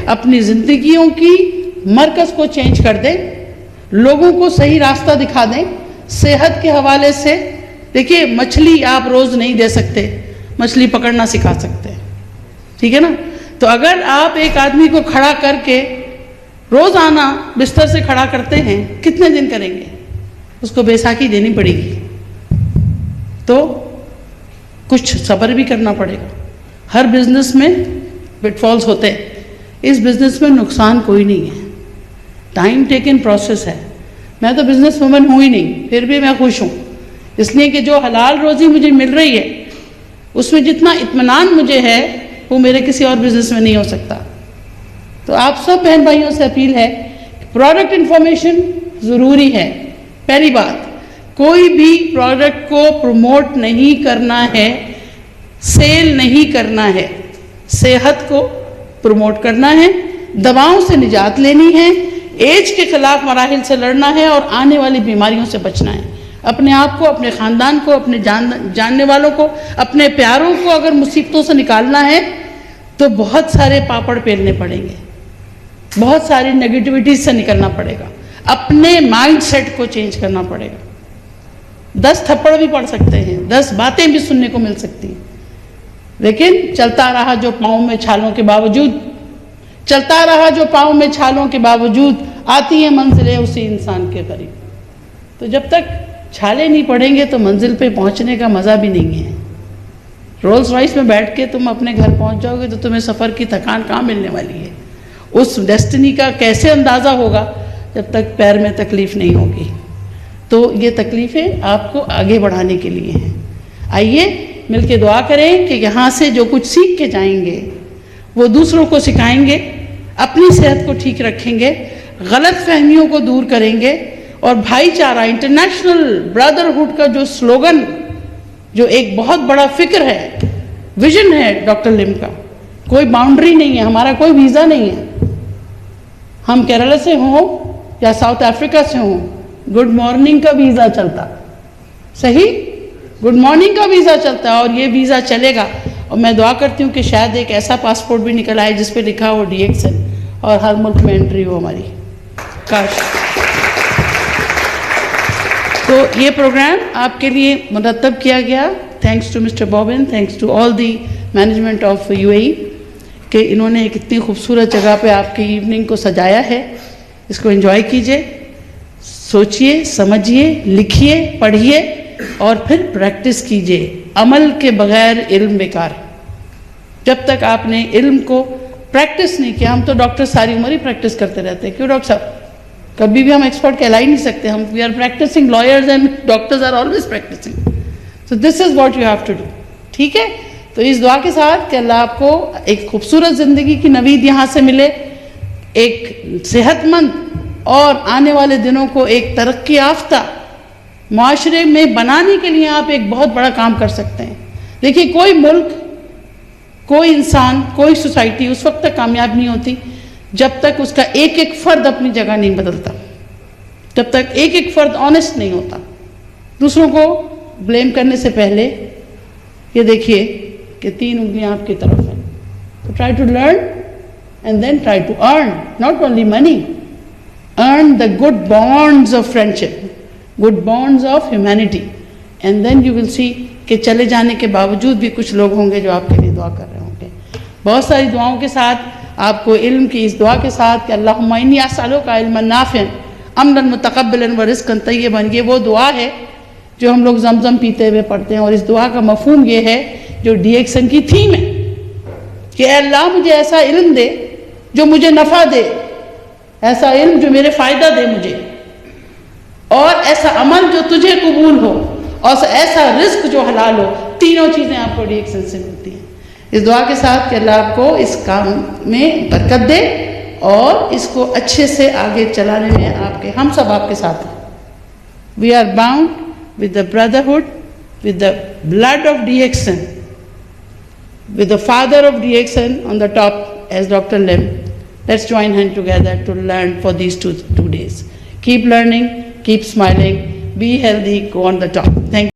اپنی زندگیوں کی مرکز کو چینج کر دیں, لوگوں کو صحیح راستہ دکھا دیں. صحت کے حوالے سے دیکھیے, مچھلی آپ روز نہیں دے سکتے, مچھلی پکڑنا سکھا سکتے ہیں, ٹھیک ہے نا. تو اگر آپ ایک آدمی کو کھڑا کر کے روزانہ بستر سے کھڑا کرتے ہیں, کتنے دن کریں گے؟ اس کو بیساکھی دینی پڑے گی, تو کچھ صبر بھی کرنا پڑے گا. ہر بزنس میں پٹ فالز ہوتے ہیں, اس بزنس میں نقصان کوئی نہیں ہے, ٹائم ٹیکن پروسیس ہے. میں تو بزنس وومن ہوں ہی نہیں, پھر بھی میں خوش ہوں, اس لیے کہ جو حلال روزی مجھے مل رہی ہے اس میں جتنا اطمینان مجھے ہے وہ میرے کسی اور بزنس میں نہیں ہو سکتا. تو آپ سب بہن بھائیوں سے اپیل ہے کہ پروڈکٹ انفارمیشن ضروری ہے. پہلی بات, کوئی بھی پروڈکٹ کو پروموٹ نہیں کرنا ہے, سیل نہیں کرنا ہے, صحت کو پروموٹ کرنا ہے, دواؤں سے نجات لینی ہے, ایج کے خلاف مراحل سے لڑنا ہے اور آنے والی بیماریوں سے بچنا ہے. اپنے آپ کو, اپنے خاندان کو, اپنے جاننے والوں کو, اپنے پیاروں کو اگر مصیبتوں سے نکالنا ہے تو بہت سارے پاپڑ پیلنے پڑیں گے, بہت ساری نگیٹیوٹیز سے نکلنا پڑے گا, اپنے مائنڈ سیٹ کو چینج کرنا پڑے گا. 10 تھپڑ بھی پڑ سکتے ہیں, 10 باتیں بھی سننے کو مل سکتی ہیں, لیکن چلتا رہا جو پاؤں میں چھالوں کے باوجود, چلتا رہا جو پاؤں میں چھالوں کے باوجود, آتی ہیں منزلیں اسی انسان کے قریب. تو جب تک چھالے نہیں پڑیں گے تو منزل پہ پہنچنے کا مزہ بھی نہیں ہے. رولز رائس میں بیٹھ کے تم اپنے گھر پہنچ جاؤ گے تو تمہیں سفر کی تھکان کہاں ملنے والی ہے. اس ڈیسٹنی کا کیسے اندازہ ہوگا جب تک پیر میں تکلیف نہیں ہوگی. تو یہ تکلیفیں آپ کو آگے بڑھانے کے لیے ہیں. آئیے مل کے دعا کریں کہ یہاں سے جو کچھ سیکھ کے جائیں گے وہ دوسروں کو سکھائیں گے, اپنی صحت کو ٹھیک رکھیں گے, غلط فہمیوں کو دور کریں گے, اور بھائی چارہ, انٹرنیشنل برادرہڈ کا جو سلوگن, جو ایک بہت بڑا فکر ہے, ویژن ہے ڈاکٹر لم کا, کوئی باؤنڈری نہیں ہے, ہمارا کوئی ویزا نہیں ہے. ہم کیرلا سے ہوں یا ساؤتھ افریقہ سے ہوں, گڈ مارننگ کا ویزا چلتا, صحیح, گڈ مارننگ کا ویزا چلتا ہے, اور یہ ویزا چلے گا. اور میں دعا کرتی ہوں کہ شاید ایک ایسا پاسپورٹ بھی نکل آئے جس پہ لکھا ہو DXN, اور ہر ملک میں انٹری ہو ہماری. کاش. تو یہ پروگرام آپ کے لیے مرتب کیا گیا, thanks to mister Boban, thanks to all the management of UAE, کہ انہوں نے ایک اتنی خوبصورت جگہ پہ آپ کی ایوننگ کو سجایا ہے. اس کو انجوائے کیجئے, سوچئے, سمجھیے, لکھیے, پڑھیے, اور پھر پریکٹس کیجئے. عمل کے بغیر علم بیکار ہے. جب تک آپ نے علم کو پریکٹس نہیں کیا, ہم تو ڈاکٹر ساری عمر ہی پریکٹس کرتے رہتے ہیں, کیوں ڈاکٹر صاحب؟ کبھی بھی ہم ایکسپرٹ کہلا ہی نہیں سکتے. ہم we are practising, lawyers and doctors are always practising. So this is what you have to do. ٹھیک ہے, تو اس دعا کے ساتھ کہ اللہ آپ کو ایک خوبصورت زندگی کی نوید یہاں سے ملے, ایک صحت مند اور آنے والے دنوں کو ایک ترقی یافتہ معاشرے میں بنانے کے لیے آپ ایک بہت بڑا کام کر سکتے ہیں. دیکھیے, کوئی ملک, کوئی انسان, کوئی سوسائٹی اس وقت تک کامیاب نہیں ہوتی جب تک اس کا ایک ایک فرد اپنی جگہ نہیں بدلتا, جب تک ایک ایک فرد آنیسٹ نہیں ہوتا. دوسروں کو بلیم کرنے سے پہلے یہ دیکھیے کہ 3 انگلیاں آپ کی طرف ہیں. تو try to learn and then try to earn, not only money, earn the good bonds of friendship, good bonds of humanity, and then you will see کہ چلے جانے کے باوجود بھی کچھ لوگ ہوں گے جو آپ کے لیے دعا کر رہے ہوں گے. بہت ساری دعاؤں کے ساتھ آپ کو علم کی اس دعا کے ساتھ کہ اللہم انی اسألک علما نافعا عملا متقبلا ورزقا طیبا, یہ وہ دعا ہے جو ہم لوگ زمزم پیتے ہوئے پڑھتے ہیں. اور اس دعا کا مفہوم یہ ہے جو DXN کی تھیم ہے کہ اے اللہ مجھے ایسا علم دے جو مجھے نفع دے, ایسا علم جو میرے فائدہ دے مجھے, اور ایسا عمل جو تجھے قبول ہو, اور ایسا رزق جو حلال ہو. تینوں چیزیں آپ کو DXN سے ملتی ہیں. اس دعا کے ساتھ کہ اللہ آپ کو اس کام میں برکت دے اور اس کو اچھے سے آگے چلانے میں آپ کے, ہم سب آپ کے ساتھ ہیں. We are bound with the brotherhood, with the blood of DXN, with the father of DXN on the top as Dr. Lim. Let's join hands together to learn for these two days. Keep learning, keep smiling, be healthy, go on the top. Thank you.